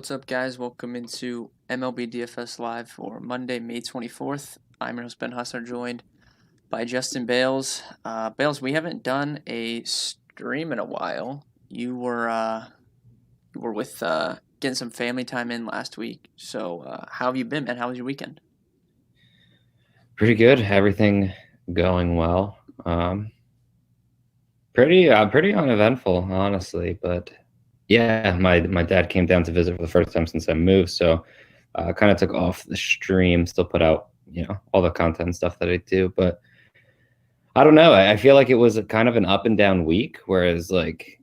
What's up, guys? Welcome into MLB DFS Live for Monday, May 24th. I'm your host, Ben Hustler, joined by Justin Bales. Bales, we haven't done a stream in a while. You were with getting some family time in last week. So how have you been, man? How was your weekend? Pretty good. Everything going well. Pretty uneventful, honestly. But yeah, my dad came down to visit for the first time since I moved, so kind of took off the stream. Still put out, all the content and stuff that I do, but I don't know. I feel like it was kind of an up and down week, whereas like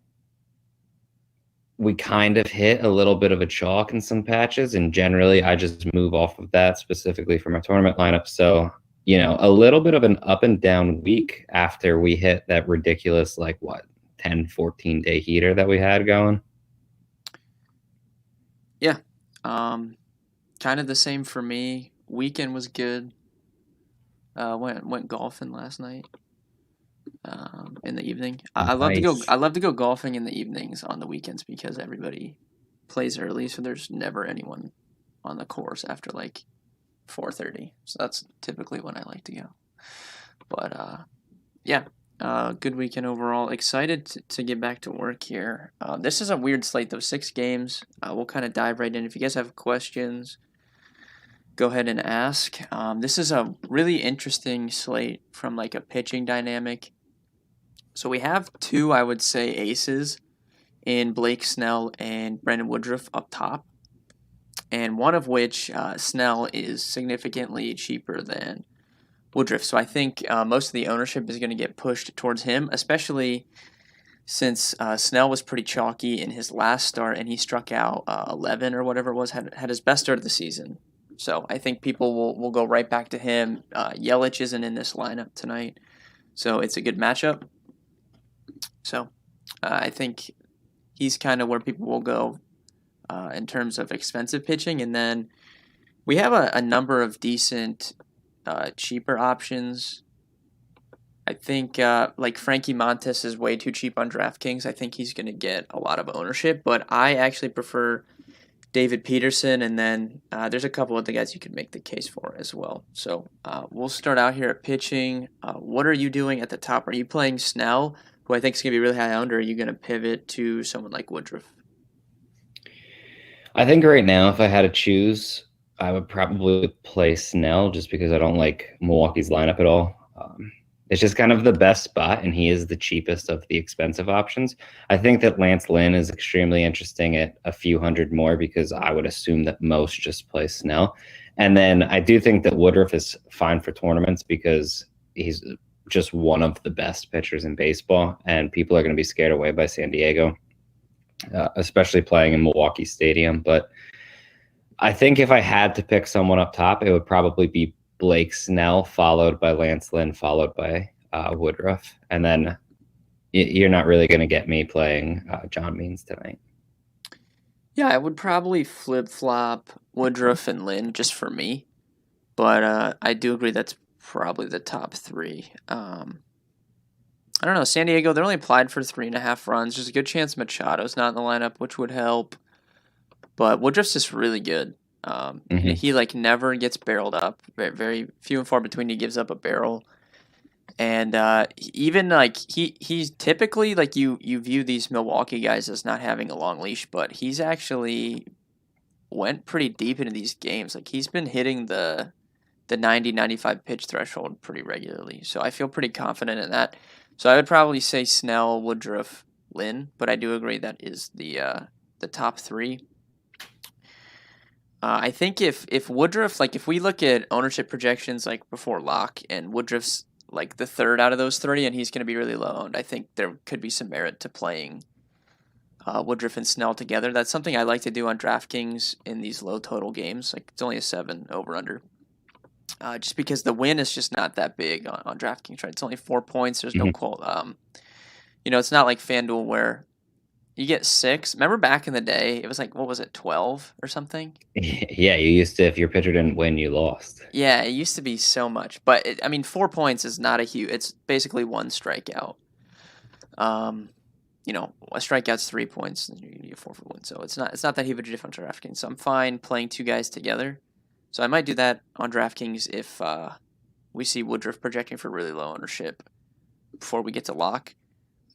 we kind of hit a little bit of a chalk in some patches, and generally I just move off of that specifically for my tournament lineup. So, a little bit of an up and down week after we hit that ridiculous, like what, 10, 14-day heater that we had going. Yeah, kind of the same for me. Weekend was good. Went golfing last night. In the evening. I love to go. Nice. I love to go golfing in the evenings on the weekends because everybody plays early, so there's never anyone on the course after like 4:30. So that's typically when I like to go. But yeah, good weekend overall. Excited to get back to work here. This is a weird slate though. 6 games. We'll kind of dive right in. If you guys have questions, go ahead and ask. This is a really interesting slate from like a pitching dynamic. So we have two, I would say, aces in Blake Snell and Brandon Woodruff up top, and one of which, Snell, is significantly cheaper than Woodruff. So I think most of the ownership is going to get pushed towards him, especially since Snell was pretty chalky in his last start and he struck out 11 or whatever it was, had his best start of the season. So I think people will go right back to him. Yelich isn't in this lineup tonight, so it's a good matchup. So I think he's kind of where people will go in terms of expensive pitching. And then we have a number of decent, cheaper options. I think like Frankie Montes is way too cheap on DraftKings. I think he's going to get a lot of ownership, but I actually prefer David Peterson, and then there's a couple of the guys you could make the case for as well. So we'll start out here at pitching. What are you doing at the top? Are you playing Snell, who I think is going to be really high owned, or are you going to pivot to someone like Woodruff? I think right now, if I had to choose, I would probably play Snell just because I don't like Milwaukee's lineup at all. It's just kind of the best spot, and he is the cheapest of the expensive options. I think that Lance Lynn is extremely interesting at a few hundred more because I would assume that most just play Snell. And then I do think that Woodruff is fine for tournaments because he's just one of the best pitchers in baseball, and people are going to be scared away by San Diego, especially playing in Milwaukee Stadium. But I think if I had to pick someone up top, it would probably be Blake Snell, followed by Lance Lynn, followed by Woodruff. And then you're not really going to get me playing John Means tonight. Yeah, I would probably flip-flop Woodruff and Lynn just for me, but I do agree that's probably the top three. I don't know. San Diego, they're only applied for 3.5 runs. There's a good chance Machado's not in the lineup, which would help. But Woodruff's just really good. He like never gets barreled up. Very, very few and far between he gives up a barrel. And even like he's typically like you view these Milwaukee guys as not having a long leash, but he's actually went pretty deep into these games. Like he's been hitting the 90-95 pitch threshold pretty regularly. So I feel pretty confident in that. So I would probably say Snell, Woodruff, Lynn, but I do agree that is the top three. I think if Woodruff, like if we look at ownership projections like before lock, and Woodruff's like the third out of those three, and he's going to be really low owned, I think there could be some merit to playing Woodruff and Snell together. That's something I like to do on DraftKings in these low total games. Like it's only a 7 over under. Just because the win is just not that big on DraftKings, right? It's only 4 points. There's no call. It's not like FanDuel where you get 6. Remember back in the day, it was like, what was it, 12 or something? Yeah, you used to, if your pitcher didn't win, you lost. Yeah, it used to be so much. But, 4 points is not a huge, it's basically one strikeout. a strikeout's 3 points, and you get 4 for win. So it's not that huge of a difference on DraftKings. So I'm fine playing two guys together. So I might do that on DraftKings if we see Woodruff projecting for really low ownership before we get to lock.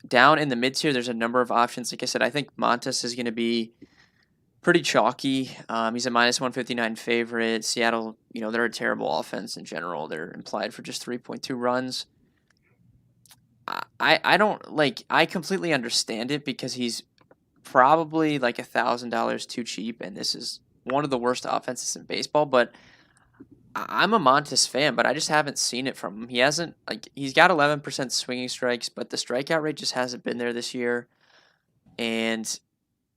Down in the mid tier, there's a number of options. Like I said, I think Montas is going to be pretty chalky. He's a minus 159 favorite. Seattle, they're a terrible offense in general. They're implied for just 3.2 runs. I don't I completely understand it because he's probably like $1,000 too cheap, and this is one of the worst offenses in baseball. But I'm a Montas fan, but I just haven't seen it from him. He hasn't he's got 11% swinging strikes, but the strikeout rate just hasn't been there this year. And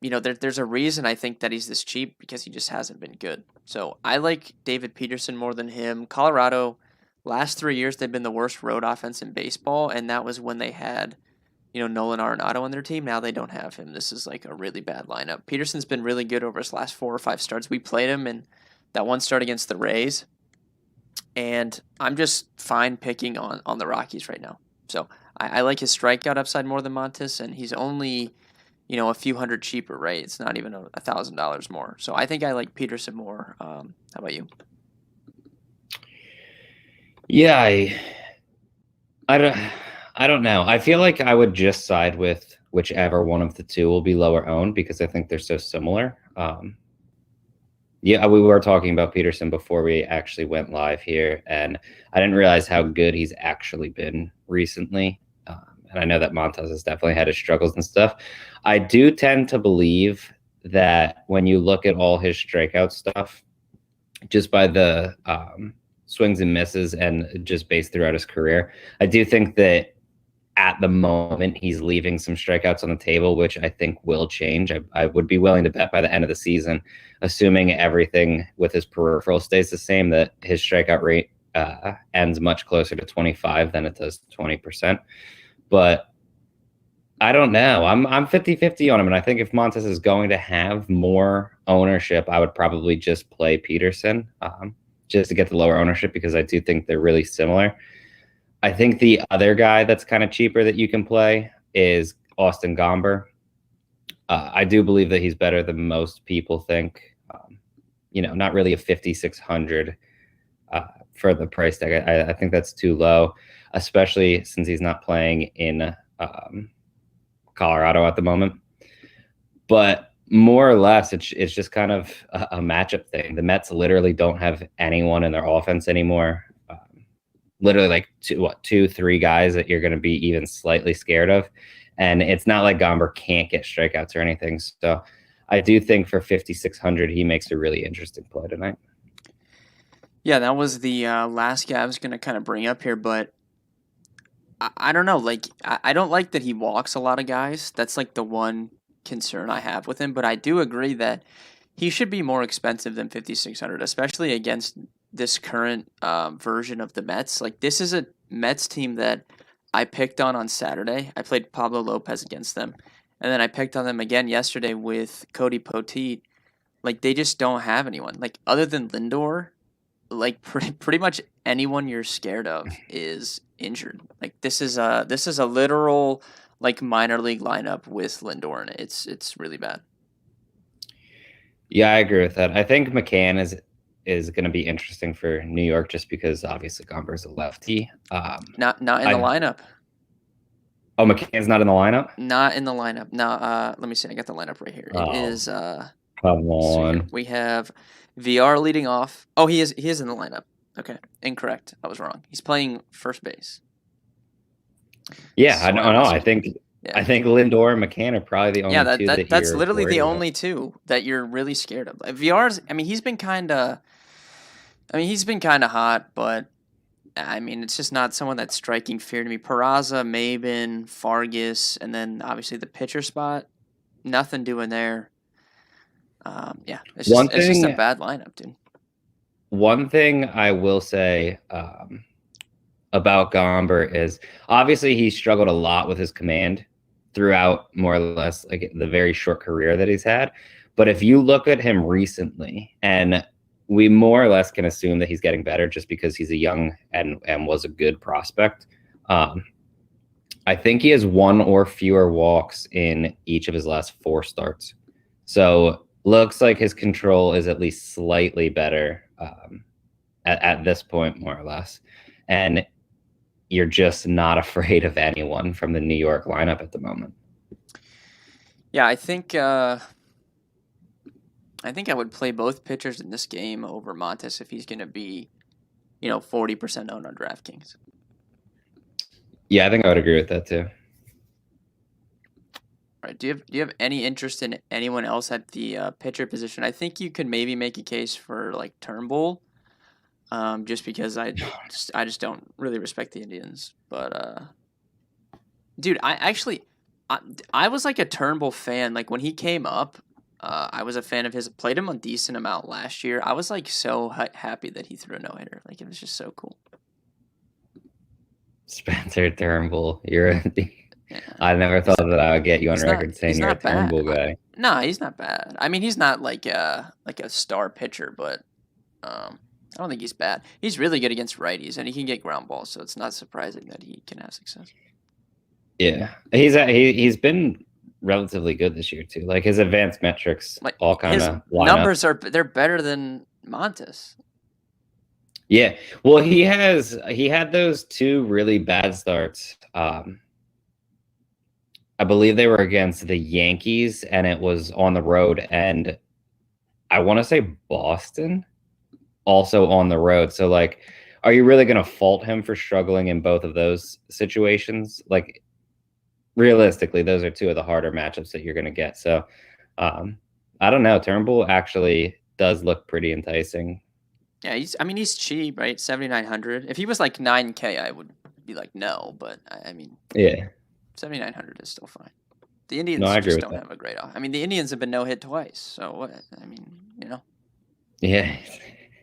there's a reason I think that he's this cheap because he just hasn't been good. So I like David Peterson more than him. Colorado, last 3 years they've been the worst road offense in baseball, and that was when they had Nolan Arenado on their team. Now they don't have him. This is a really bad lineup. Peterson's been really good over his last 4 or 5 starts. We played him in that one start against the Rays, and I'm just fine picking on the Rockies right now. So I like his strikeout upside more than Montas, and he's only a few hundred cheaper, right? It's not even $1,000 more. So I think I like Peterson more. How about you? Yeah, I don't know. I feel like I would just side with whichever one of the two will be lower owned because I think they're so similar. Yeah, we were talking about Peterson before we actually went live here, and I didn't realize how good he's actually been recently. And I know that Montas has definitely had his struggles and stuff. I do tend to believe that when you look at all his strikeout stuff, just by the swings and misses and just based throughout his career, I do think that at the moment he's leaving some strikeouts on the table, which I think will change. I would be willing to bet by the end of the season, assuming everything with his peripheral stays the same, that his strikeout rate ends much closer to 25 than it does 20%. But I don't know. I'm 50-50 on him, and I think if Montas is going to have more ownership, I would probably just play Peterson just to get the lower ownership because I do think they're really similar. I think the other guy that's kind of cheaper that you can play is Austin Gomber. I do believe that he's better than most people think. Not really a 5,600 for the price tag. I think that's too low, especially since he's not playing in Colorado at the moment. But more or less, it's just kind of a matchup thing. The Mets literally don't have anyone in their offense anymore. Literally 2-3 guys that you're going to be even slightly scared of. And it's not like Gomber can't get strikeouts or anything. So I do think for 5,600, he makes a really interesting play tonight. Yeah, that was the last guy I was going to kind of bring up here, but I don't know. I don't like that he walks a lot of guys. That's the one concern I have with him, but I do agree that he should be more expensive than 5,600, especially against this current version of the Mets. This is a Mets team that I picked on Saturday. I played Pablo Lopez against them, and then I picked on them again yesterday with Cody Poteet. They just don't have anyone. Other than Lindor, pretty much anyone you're scared of is injured. This is a literal minor league lineup with Lindor in it. It's really bad. Yeah, I agree with that. I think McCann is going to be interesting for New York just because obviously Gomber is a lefty. Not in the lineup. Oh, McCann's not in the lineup? Not in the lineup. No, let me see. I got the lineup right here. It is come on. So we have VR leading off. Oh, he is in the lineup. Okay. Incorrect. I was wrong. He's playing first base. Yeah, so I know. I think Lindor and McCann are probably the only two that's literally the only two that you're really scared of. VR's, he's been kind of hot, but it's just not someone that's striking fear to me. Peraza, Maben, Fargas, and then obviously the pitcher spot. Nothing doing there. It's just a bad lineup, dude. One thing I will say about Gomber is obviously he struggled a lot with his command throughout more or less the very short career that he's had. But if you look at him recently, and we more or less can assume that he's getting better just because he's a young and was a good prospect. I think he has one or fewer walks in each of his last 4 starts. So looks like his control is at least slightly better at this point, more or less. And you're just not afraid of anyone from the New York lineup at the moment. Yeah, I think I would play both pitchers in this game over Montes if he's going to be, 40% owned on DraftKings. Yeah, I think I would agree with that too. All right. Do you have any interest in anyone else at the pitcher position? I think you could maybe make a case for like Turnbull, just because I just don't really respect the Indians. But dude, I was like a Turnbull fan. Like when he came up, I was a fan of his. Played him a decent amount last year. I was like so happy that he threw a no-hitter. Like it was just so cool. Spencer Turnbull, Yeah. I never thought that I would get you on record saying He's you're a not bad. Turnbull guy. No, he's not bad. I mean, he's not like a star pitcher, but I don't think he's bad. He's really good against righties, and he can get ground balls, so it's not surprising that he can have success. Yeah, he's been relatively good this year too. Like his advanced metrics, Like all kind his of numbers they're better than Montes. Yeah, well, he had those 2 really bad starts. I believe they were against the Yankees, and it was on the road, and I want to say Boston, also on the road. So, like, are you really going to fault him for struggling in both of those situations? Like, realistically, those are 2 of the harder matchups that you're going to get. So, I don't know. Turnbull actually does look pretty enticing. Yeah, he's cheap, right? 7,900. If he was like 9K, I would be like no, but I mean, Yeah, 7,900 is still fine. The Indians just don't have a great off. I mean, the Indians have been no-hit twice, so what? I mean, Yeah,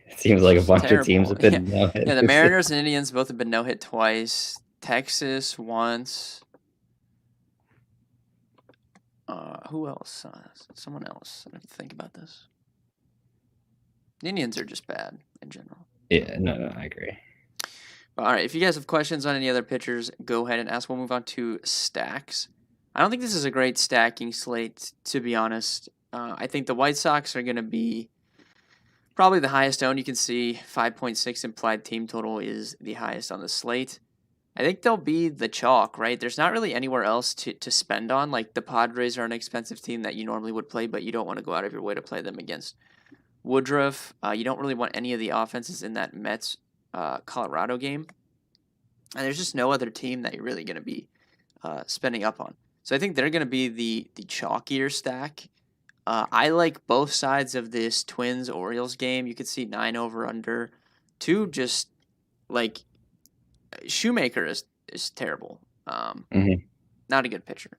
it seems like a bunch of teams have been no-hit. Yeah, the Mariners and Indians both have been no-hit twice. Texas once. Who else? Someone else. I have to think about this. The Indians are just bad in general. Yeah, no, I agree. All right, if you guys have questions on any other pitchers, go ahead and ask. We'll move on to stacks. I don't think this is a great stacking slate, to be honest. I think the White Sox are going to be probably the highest owned. You can see 5.6 implied team total is the highest on the slate. I think they'll be the chalk, right? There's not really anywhere else to spend on. Like the Padres are an expensive team that you normally would play, but you don't want to go out of your way to play them against Woodruff. You don't really want any of the offenses in that Mets Colorado game. And there's just no other team that you're really going to be spending up on. So I think they're going to be the chalkier stack. I like both sides of this Twins-Orioles game. You could see 9 over under. 2 just like Shoemaker is terrible. Not a good pitcher.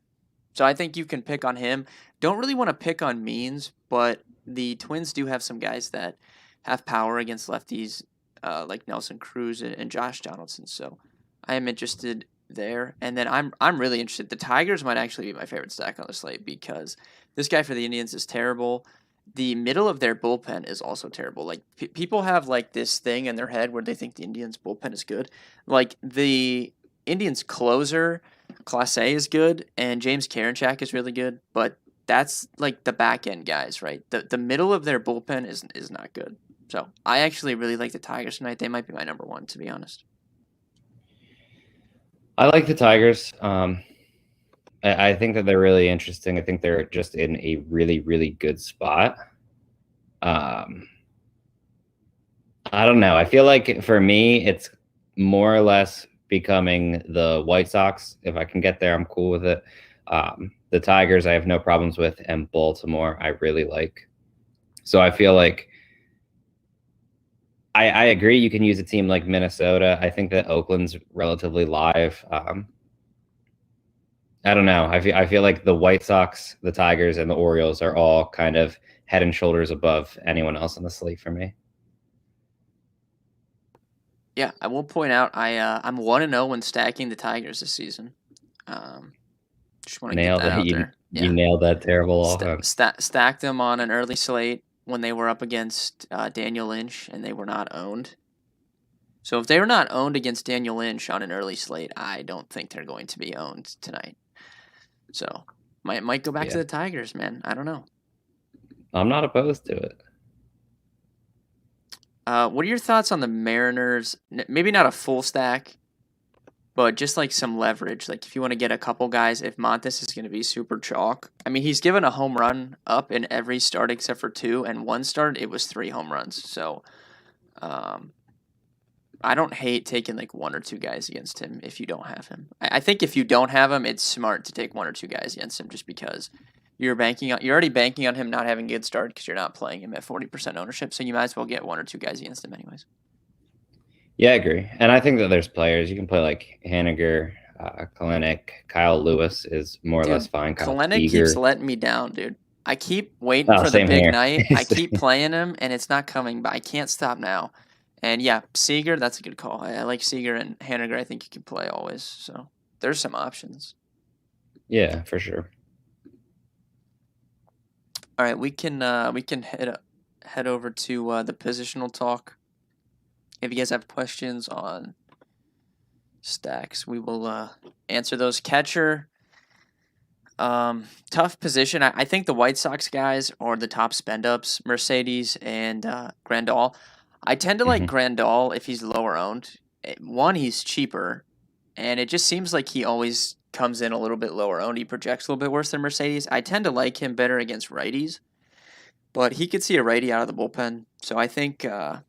So I think you can pick on him. Don't really want to pick on Means, but the Twins do have some guys that have power against lefties, like Nelson Cruz and Josh Donaldson. So I am interested there. And then I'm really interested. The Tigers might actually be my favorite stack on the slate because this guy for the Indians is terrible. The middle of their bullpen is also terrible. Like people have like this thing in their head where they think the Indians bullpen is good. Like the Indians closer, Clase is good, and James Karinchak is really good, but that's like the back end guys, right? The middle of their bullpen is not good. So I actually really like the Tigers tonight. They might be my number 1, to be honest. I like the Tigers. I think that they're really interesting. I think they're just in a really, really good spot. I don't know. I feel like for me, it's more or less becoming the White Sox. If I can get there, I'm cool with it. The Tigers, I have no problems with, and Baltimore, I really like. So I feel like I agree. You can use a team like Minnesota. I think that Oakland's relatively live. I don't know. I feel like the White Sox, the Tigers, and the Orioles are all kind of head and shoulders above anyone else on the slate for me. Yeah, I will point out I'm 1-0 when stacking the Tigers this season. Just want to get that out there. You nailed that terrible offense. Stacked them on an early slate when they were up against Daniel Lynch and they were not owned. So if they're not owned against Daniel Lynch on an early slate, I don't think they're going to be owned tonight. So might go back to the Tigers, man. I don't know. I'm not opposed to it. What are your thoughts on the Mariners? Maybe not a full stack, but just like some leverage. Like if you want to get a couple guys, if Montes is going to be super chalk. I mean, he's given a home run up in every start except for 2, and one start it was 3 home runs. So I don't hate taking like 1 or 2 guys against him if you don't have him. I think if you don't have him, it's smart to take 1 or 2 guys against him just because you're already banking on him not having a good start because you're not playing him at 40% ownership. So you might as well get 1 or 2 guys against him anyways. Yeah, I agree. And I think that there's players you can play like Haniger, Kalenic, Kyle Lewis is more or less fine. Kalenic keeps letting me down, dude. I keep waiting for the big night. I keep playing him, and it's not coming, but I can't stop now. And yeah, Seager, that's a good call. I like Seager and Haniger. I think you can play always. So there's some options. Yeah, for sure. All right, we can head over to the positional talk. If you guys have questions on stacks, we will answer those. Catcher, tough position. I think the White Sox guys are the top spend ups. Mercedes and Grandal. I tend to like Grandal if he's lower owned. One, he's cheaper, and it just seems like he always comes in a little bit lower owned. He projects a little bit worse than Mercedes. I tend to like him better against righties, but he could see a righty out of the bullpen. So I think I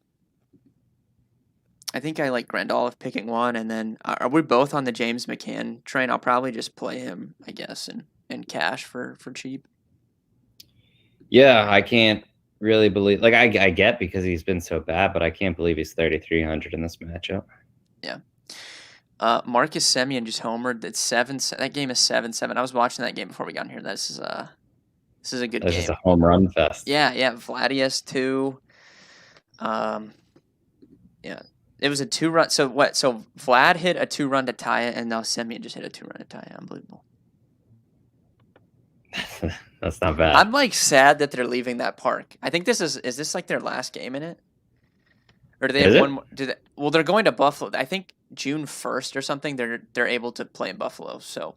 like Grandal if picking one, and then are we both on the James McCann train? I'll probably just play him, I guess, and cash for cheap. Yeah, I can't really believe, like I get because he's been so bad, but I can't believe he's 3,300 in this matchup. Yeah. Marcus Semien just homered. That game is 7-7. I was watching that game before we got in here. This is a good game. This is a home run fest. Yeah. Vladius 2. Yeah. It was a 2-run. So what? So Vlad hit a 2-run to tie it, and now Semien just hit a 2-run to tie it. Unbelievable. That's not bad. I'm like sad that they're leaving that park. I think is this like their last game in it? Or do they have one more? Well, they're going to Buffalo. I think June 1st or something. They're able to play in Buffalo, so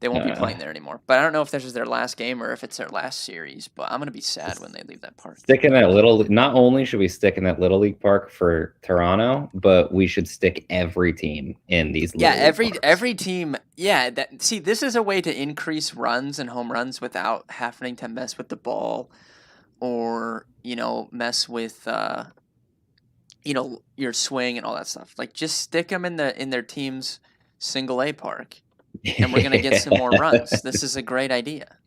they won't be playing there anymore. But I don't know if this is their last game or if it's their last series. But I'm gonna be sad when they leave that park. Stick in that little. Not only should we stick in that little league park for Toronto, but we should stick every team in these. Every team. Yeah. This is a way to increase runs and home runs without having to mess with the ball, or mess with your swing and all that stuff. Like just stick them in their team's single A park, and we're gonna get some more runs. This is a great idea.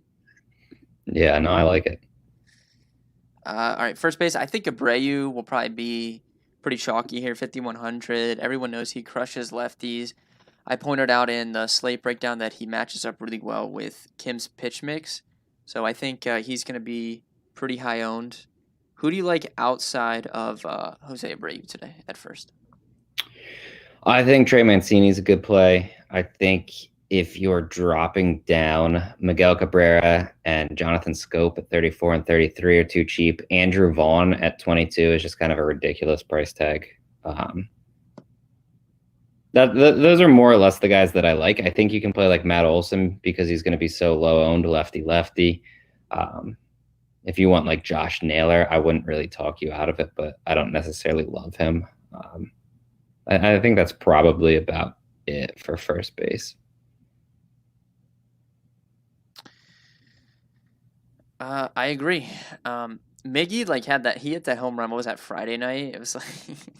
Yeah, no, I like it. All right, first base. I think Abreu will probably be pretty chalky here, 5,100. Everyone knows he crushes lefties. I pointed out in the slate breakdown that he matches up really well with Kim's pitch mix, so I think he's gonna be pretty high owned. Who do you like outside of Jose Abreu today at first? I think Trey Mancini's a good play. I think if you're dropping down, Miguel Cabrera and Jonathan Scope at 34 and 33 are too cheap. Andrew Vaughn at 22 is just kind of a ridiculous price tag. Those are more or less the guys that I like. I think you can play like Matt Olson because he's going to be so low owned, lefty. If you want like Josh Naylor, I wouldn't really talk you out of it, but I don't necessarily love him. I think that's probably about it for first base. I agree. Miggy he hit that home run. What was that, Friday night? It was like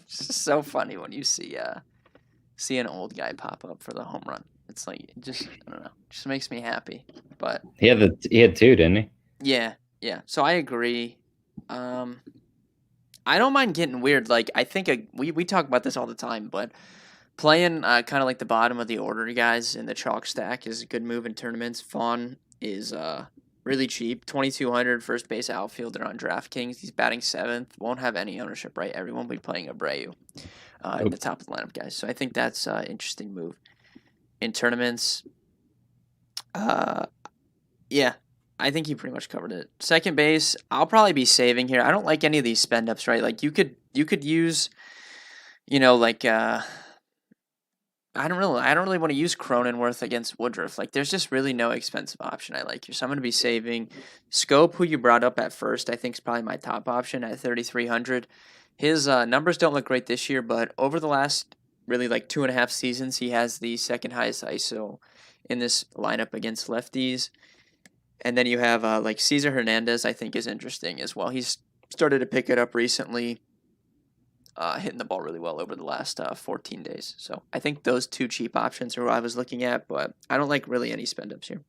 just so funny when you see an old guy pop up for the home run. It's like I don't know, just makes me happy. But he had 2, didn't he? Yeah. So I agree. I don't mind getting weird. Like I think we talk about this all the time, but playing kind of like the bottom of the order guys in the chalk stack is a good move in tournaments. Vaughn is really cheap, 2,200 first base outfielder on DraftKings. He's batting 7th. Won't have any ownership, right? Everyone will be playing Abreu in the top of the lineup, guys. So I think that's an interesting move in tournaments. Yeah. I think you pretty much covered it. Second base, I'll probably be saving here. I don't like any of these spend ups, right? Like you could use Like I don't really want to use Cronenworth against Woodruff. Like there's just really no expensive option I like here. So I'm going to be saving Scope, who you brought up at first. I think is probably my top option at 3,300. His numbers don't look great this year, but over the last really like 2.5 seasons, he has the second highest ISO in this lineup against lefties. And then you have like Cesar Hernandez, I think is interesting as well. He's started to pick it up recently, hitting the ball really well over the last 14 days. So I think those two cheap options are what I was looking at, but I don't like really any spend ups here.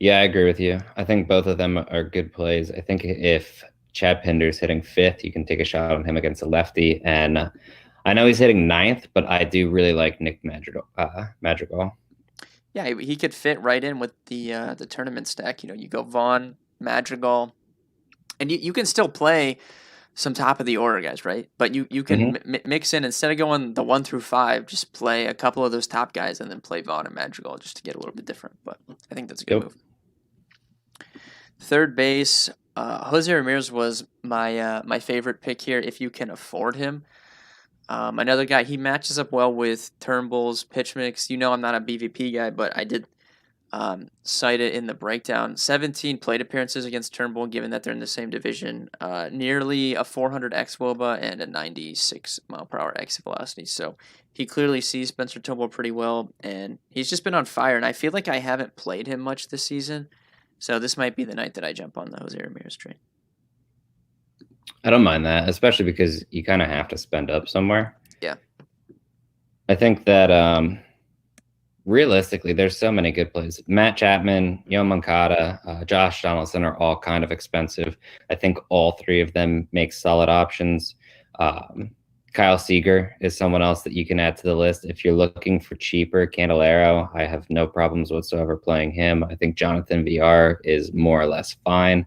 Yeah, I agree with you. I think both of them are good plays. I think if Chad Pinder's hitting fifth, you can take a shot on him against a lefty. And I know he's hitting ninth, but I do really like Nick Madrigal. Yeah, he could fit right in with the tournament stack. You go Vaughn, Madrigal, and you can still play some top of the order guys, right? But you can mix in, instead of going the 1 through 5, just play a couple of those top guys and then play Vaughn and Madrigal just to get a little bit different. But I think that's a good move. Third base, Jose Ramirez was my favorite pick here if you can afford him. Another guy, he matches up well with Turnbull's pitch mix. I'm not a BVP guy, but I did cite it in the breakdown. 17 plate appearances against Turnbull, given that they're in the same division. Nearly a 400 xWOBA and a 96 mile per hour exit velocity. So he clearly sees Spencer Turnbull pretty well, and he's just been on fire. And I feel like I haven't played him much this season, so this might be the night that I jump on the Jose Ramirez train. I don't mind that, especially because you kind of have to spend up somewhere. Yeah. I think that realistically, there's so many good plays. Matt Chapman, Yoan Moncada, Josh Donaldson are all kind of expensive. I think all three of them make solid options. Kyle Seager is someone else that you can add to the list. If you're looking for cheaper, Candelario, I have no problems whatsoever playing him. I think Jonathan VR is more or less fine.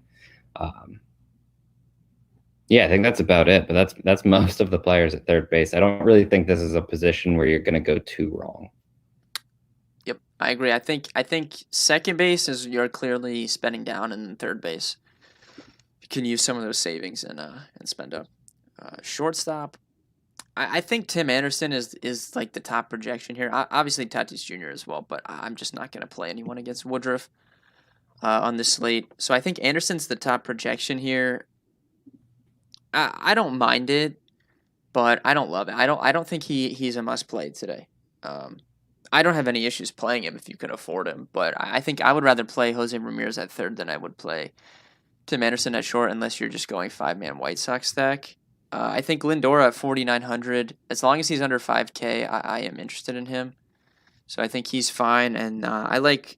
Yeah, I think that's about it. But that's most of the players at third base. I don't really think this is a position where you're going to go too wrong. Yep, I agree. I think second base is you're clearly spending down, and third base you can use some of those savings and spend up. Shortstop, I think Tim Anderson is like the top projection here. Obviously Tatis Jr. as well, but I'm just not going to play anyone against Woodruff on this slate. So I think Anderson's the top projection here. I don't mind it, but I don't love it. I don't think he's a must play today. I don't have any issues playing him if you can afford him, but I think I would rather play Jose Ramirez at third than I would play Tim Anderson at short, unless you're just going 5-man White Sox stack. I think Lindor at 4,900, as long as he's under 5K, I am interested in him. So I think he's fine, and I like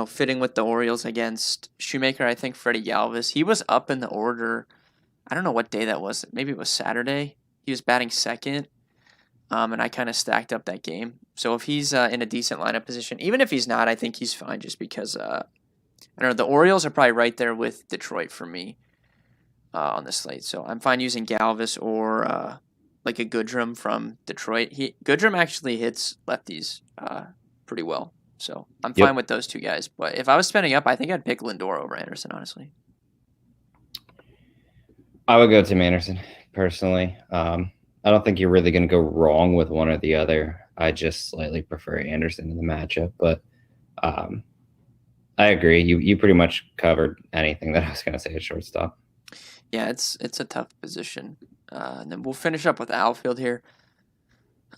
fitting with the Orioles against Shoemaker. I think Freddie Galvis, he was up in the order. I don't know what day that was. Maybe it was Saturday. He was batting second, and I kind of stacked up that game. So if he's in a decent lineup position, even if he's not, I think he's fine just because, I don't know, the Orioles are probably right there with Detroit for me on the slate. So I'm fine using Galvis or like a Goodrum from Detroit. Goodrum actually hits lefties pretty well. So I'm fine with those two guys. But if I was spending up, I think I'd pick Lindor over Anderson, honestly. I would go Tim Anderson, personally. I don't think you're really going to go wrong with one or the other. I just slightly prefer Anderson in the matchup, but I agree. You pretty much covered anything that I was going to say at shortstop. Yeah, it's a tough position. And then we'll finish up with outfield here.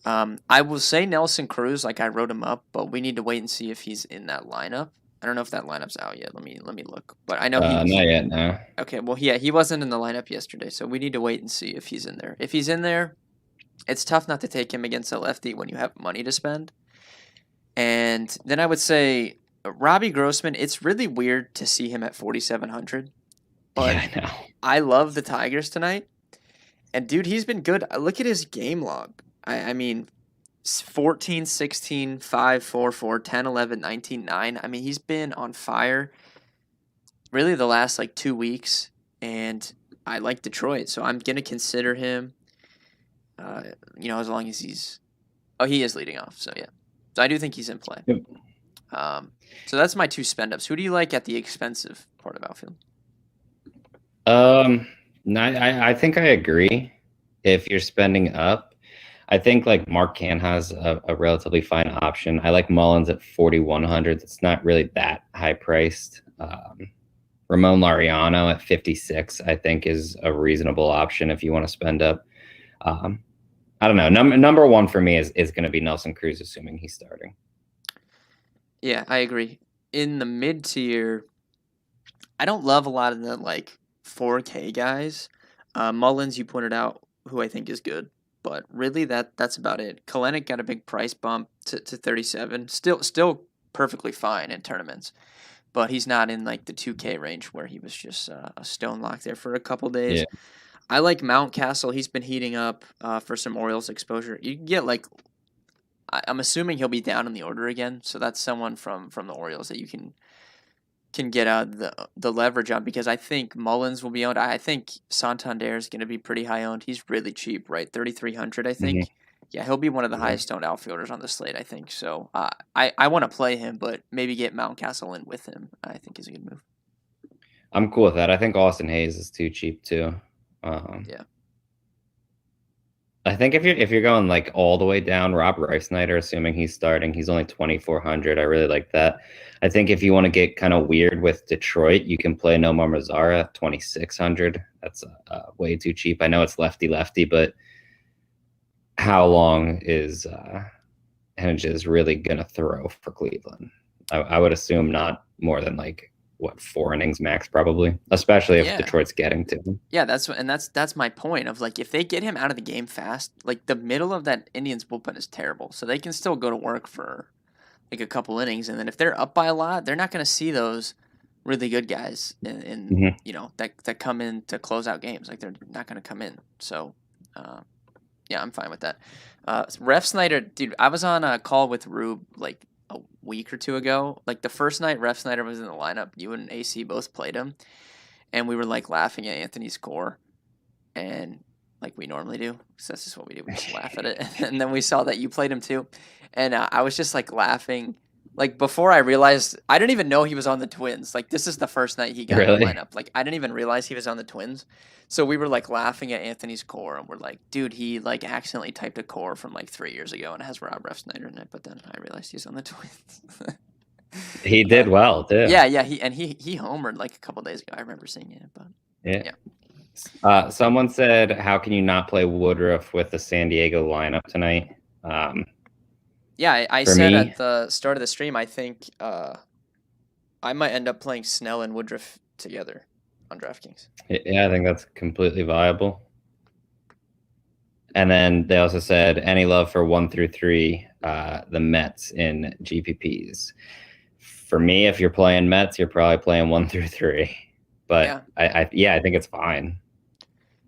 I will say Nelson Cruz, like I wrote him up, but we need to wait and see if he's in that lineup. I don't know if that lineup's out yet. Let me look. But I know not yet, no. Okay, well, yeah, he wasn't in the lineup yesterday, so we need to wait and see if he's in there. If he's in there, it's tough not to take him against a lefty when you have money to spend. And then I would say Robbie Grossman, it's really weird to see him at 4,700. But yeah, I know. I love the Tigers tonight. And, dude, he's been good. Look at his game log. I mean, 14, 16, 5, 4, 4, 10, 11, 19, 9. I mean, he's been on fire really the last, 2 weeks. And I like Detroit, so I'm going to consider him, as long as he's... Oh, he is leading off, so yeah. So I do think he's in play. Yep. So that's my two spend-ups. Who do you like at the expensive part of outfield? No, I think I agree. if you're spending up, I think like Mark Canha's a relatively fine option. I like Mullins at 4,100. It's not really that high priced. Ramon Laureano at 56, I think, is a reasonable option if you want to spend up. I don't know. Number one for me is going to be Nelson Cruz, assuming he's starting. Yeah, I agree. In the mid tier, I don't love a lot of the like 4K guys. Mullins, you pointed out, who I think is good, but really that's about it. Kalenic got a big price bump to 37. Still perfectly fine in tournaments, but he's not in like the 2K range where he was just a stone lock there for a couple days. Yeah. I like Mountcastle. He's been heating up for some Orioles exposure. You can get like, I'm assuming he'll be down in the order again, so that's someone from the Orioles that you can get the leverage on, because I think Mullins will be owned. I think Santander is going to be pretty high owned. He's really cheap, right? 3,300, I think. Mm-hmm. Yeah, he'll be one of the highest owned outfielders on the slate, I think. So I want to play him, but maybe get Mountcastle in with him, I think is a good move. I'm cool with that. I think Austin Hayes is too cheap too. Yeah. I think if you're going like all the way down, Rob Reisnider, assuming he's starting, he's only 2,400. I really like that. I think if you want to get kind of weird with Detroit, you can play Nomar Mazara, 2,600. That's way too cheap. I know it's lefty, but how long is Henniges really gonna throw for Cleveland? I would assume not more than like 4 innings max, probably, especially if Detroit's getting to him. Yeah, that's my point of like, if they get him out of the game fast, like the middle of that Indians bullpen is terrible, so they can still go to work for like a couple innings, and then if they're up by a lot, they're not going to see those really good guys in you know, that come in to close out games. Like, they're not going to come in. So yeah, I'm fine with that. Refsnyder, dude, I was on a call with Rube like a week or two ago. Like, the first night Refsnyder was in the lineup, you and AC both played him, and we were like laughing at Anthony's score, and like we normally do, because that's just what we do. We just laugh at it. And then we saw that you played him too, and I was just like laughing. Like, before I realized, I didn't even know he was on the Twins. Like, this is the first night he got in the lineup. Like, I didn't even realize he was on the Twins. So we were like laughing at Anthony's core, and we're like, dude, he like accidentally typed a core from like 3 years ago and it has Rob Refsnyder in it. But then I realized he's on the Twins. He did well too. Yeah, he homered like a couple days ago. I remember seeing it, but yeah. Someone said, "How can you not play Woodruff with the San Diego lineup tonight?" Yeah, I said at the start of the stream, I think I might end up playing Snell and Woodruff together on DraftKings. Yeah, I think that's completely viable. And then they also said, any love for 1 through 3, the Mets in GPPs. For me, if you're playing Mets, you're probably playing 1 through 3. But yeah. I think it's fine.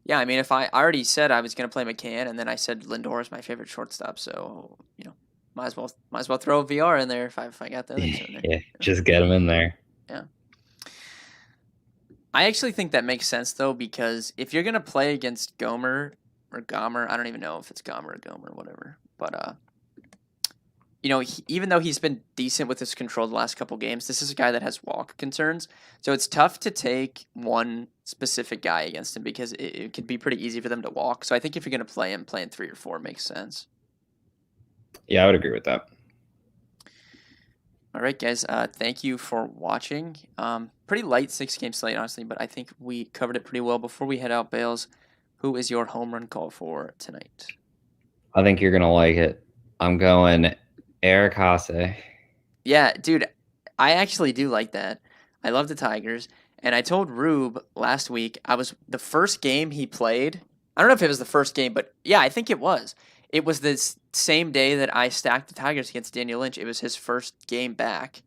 Yeah, I mean, if I already said I was going to play McCann, and then I said Lindor is my favorite shortstop, so you know, might as well throw a VR in there if I got the others in there. Yeah, just get them in there. Yeah. I actually think that makes sense though, because if you're going to play against Gomber, I don't even know if it's Gomber or Gomer, whatever. But you know, even though he's been decent with his control the last couple games, this is a guy that has walk concerns. So it's tough to take one specific guy against him, because it could be pretty easy for them to walk. So I think if you're going to play him, playing 3 or 4 makes sense. Yeah, I would agree with that. All right, guys. Thank you for watching. Pretty light 6-game slate, honestly, but I think we covered it pretty well. Before we head out, Bales, who is your home run call for tonight? I think you're going to like it. I'm going Eric Haase. Yeah, dude, I actually do like that. I love the Tigers. And I told Rube last week, the first game he played, I don't know if it was the first game, but yeah, I think it was. It was the same day that I stacked the Tigers against Daniel Lynch. It was his first game back,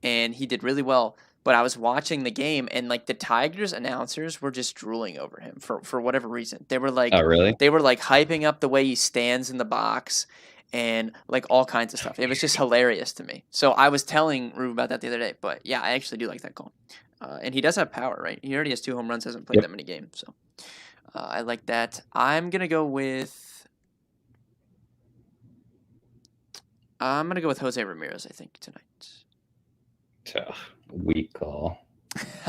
and he did really well. But I was watching the game, and like the Tigers announcers were just drooling over him for whatever reason. They were like, oh, really? They were like hyping up the way he stands in the box and like all kinds of stuff. It was just hilarious to me. So I was telling Rube about that the other day. But yeah, I actually do like that call. And he does have power, right? He already has 2 home runs, hasn't played that many games. So I like that. I'm going to go with Jose Ramirez, I think, tonight. Weak call.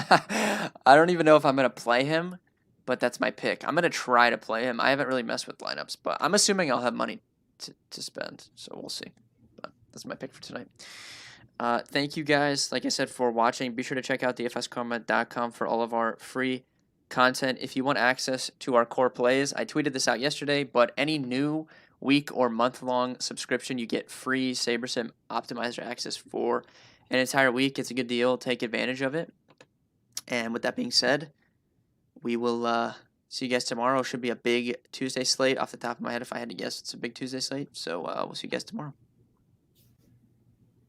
I don't even know if I'm going to play him, but that's my pick. I'm going to try to play him. I haven't really messed with lineups, but I'm assuming I'll have money to spend, so we'll see. But that's my pick for tonight. Thank you guys, like I said, for watching. Be sure to check out dfskarma.com for all of our free content. If you want access to our core plays, I tweeted this out yesterday, but any new week or month-long subscription, you get free SaberSim Optimizer access for an entire week. It's a good deal. Take advantage of it. And with that being said, we will see you guys tomorrow. Should be a big Tuesday slate off the top of my head. If I had to guess, it's a big Tuesday slate. So we'll see you guys tomorrow.